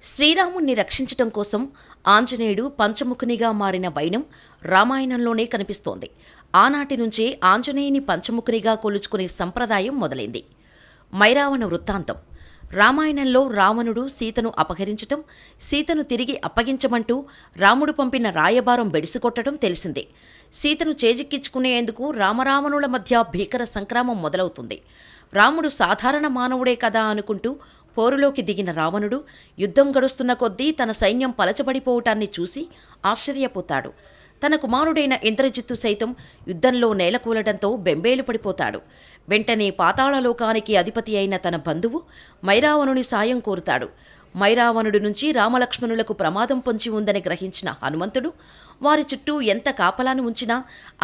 శ్రీరాముణ్ణి రక్షించటం కోసం ఆంజనేయుడు పంచముఖునిగా మారిన వైనం రామాయణంలోనే కనిపిస్తోంది. ఆనాటి నుంచే ఆంజనేయుని పంచముఖునిగా కొలుచుకునే సంప్రదాయం మొదలైంది. మైరావణ వృత్తాంతం. రామాయణంలో రావణుడు సీతను అపహరించటం, సీతను తిరిగి అప్పగించమంటూ రాముడు పంపిన రాయబారం బెడిసికొట్టడం తెలిసిందే. సీతను చేజిక్కించుకునేందుకు రామరావణుల మధ్య భీకర సంగ్రామం మొదలవుతుంది. రాముడు సాధారణ మానవుడే కదా అనుకుంటూ పోరులోకి దిగిన రావణుడు యుద్ధం గడుస్తున్న కొద్దీ తన సైన్యం పలచబడిపోవటాన్ని చూసి ఆశ్చర్యపోతాడు. తన కుమారుడైన ఇంద్రజిత్తు సైతం యుద్ధంలో నేలకూలడంతో బెంబేలు పడిపోతాడు. వెంటనే పాతాళలోకానికి అధిపతి అయిన తన బంధువు మైరావణుని సాయం కోరుతాడు. మైరావణుడి నుంచి రామలక్ష్మణులకు ప్రమాదం పొంచి ఉందని గ్రహించిన హనుమంతుడు వారి చుట్టూ ఎంత కాపలాను ఉంచినా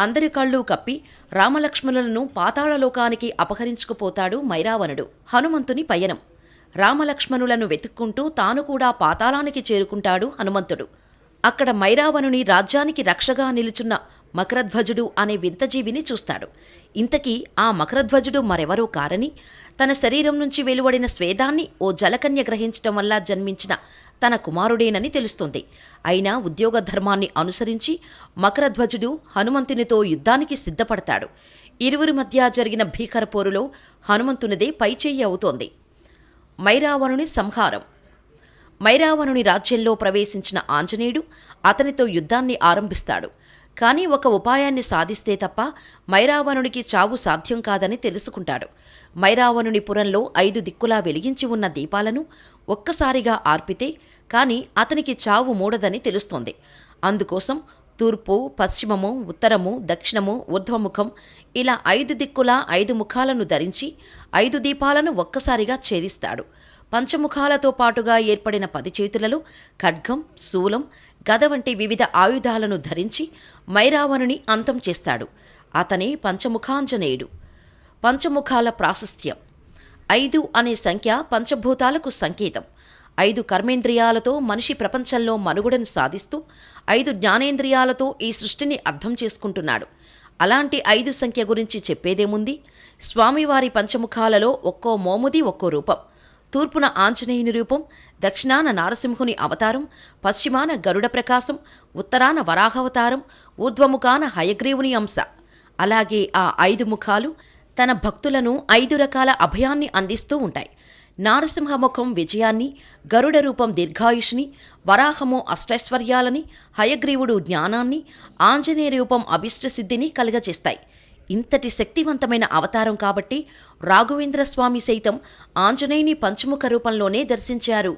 అందరి కళ్ళు కప్పి రామలక్ష్మణులను పాతాళలోకానికి అపహరించుకుపోతాడు మైరావణుడు. హనుమంతుని పయనం. రామలక్ష్మణులను వెతుక్కుంటూ తాను కూడా పాతాళానికి చేరుకుంటాడు హనుమంతుడు. అక్కడ మైరావణుని రాజ్యానికి రక్షగా నిలుచున్న మకరధ్వజుడు అనే వింతజీవిని చూస్తాడు. ఇంతకీ ఆ మకరధ్వజుడు మరెవరో కారని, తన శరీరం నుంచి వెలువడిన స్వేదాన్ని ఓ జలకన్య గ్రహించటం వల్ల జన్మించిన తన కుమారుడేనని తెలుస్తుంది. అయినా ఉద్యోగ ధర్మాన్ని అనుసరించి మకరధ్వజుడు హనుమంతునితో యుద్ధానికి సిద్ధపడతాడు. ఇరువురి మధ్య జరిగిన భీకర పోరులో హనుమంతునిదే పైచేయి అవుతోంది. మైరావణుని సంహారం. మైరావణుని రాజ్యంలో ప్రవేశించిన ఆంజనేయుడు అతనితో యుద్ధాన్ని ఆరంభిస్తాడు. కానీ ఒక ఉపాయాన్ని సాధిస్తే తప్ప మైరావణునికి చావు సాధ్యం కాదని తెలుసుకుంటాడు. మైరావణుని పురంలో 5 దిక్కులా వెలిగించి ఉన్న దీపాలను ఒక్కసారిగా ఆర్పితే కానీ అతనికి చావు మూడదని తెలుస్తోంది. అందుకోసం తూర్పు, పశ్చిమము, ఉత్తరము, దక్షిణము, ఊర్ధ్వముఖం ఇలా 5 దిక్కులా 5 ముఖాలను ధరించి 5 దీపాలను ఒక్కసారిగా ఛేదిస్తాడు. పంచముఖాలతో పాటుగా ఏర్పడిన 10 చేతులలో ఖడ్గం, శూలం, గద వంటి వివిధ ఆయుధాలను ధరించి మైరావణుని అంతం చేస్తాడు. అతనే పంచముఖాంజనేయుడు. పంచముఖాల ప్రాశస్త్యం. 5 అనే సంఖ్య పంచభూతాలకు సంకేతం. 5 కర్మేంద్రియాలతో మనిషి ప్రపంచంలో మనుగడను సాధిస్తూ 5 జ్ఞానేంద్రియాలతో ఈ సృష్టిని అర్థం చేసుకుంటున్నాడు. అలాంటి 5 సంఖ్య గురించి చెప్పేదేముంది? స్వామివారి పంచముఖాలలో ఒక్కో మోముది ఒక్కో రూపం. తూర్పున ఆంజనేయుని రూపం, దక్షిణాన నారసింహుని అవతారం, పశ్చిమాన గరుడ ప్రకాశం, ఉత్తరాన వరాహవతారం, ఊర్ధ్వముఖాన హయగ్రీవుని అంశ. అలాగే ఆ 5 ముఖాలు తన భక్తులను 5 రకాల అభయాన్ని అందిస్తూ ఉంటాయి. నారసింహముఖం విజయాన్ని, గరుడ రూపం దీర్ఘాయుష్ని, వరాహము అష్టైశ్వర్యాలని, హయగ్రీవుడు జ్ఞానాన్ని, ఆంజనేయ రూపం అభిష్టసిద్ధిని కలుగజేస్తాయి. ఇంతటి శక్తివంతమైన అవతారం కాబట్టి రాఘవేంద్రస్వామి సైతం ఆంజనేయుని పంచముఖ రూపంలోనే దర్శించారు.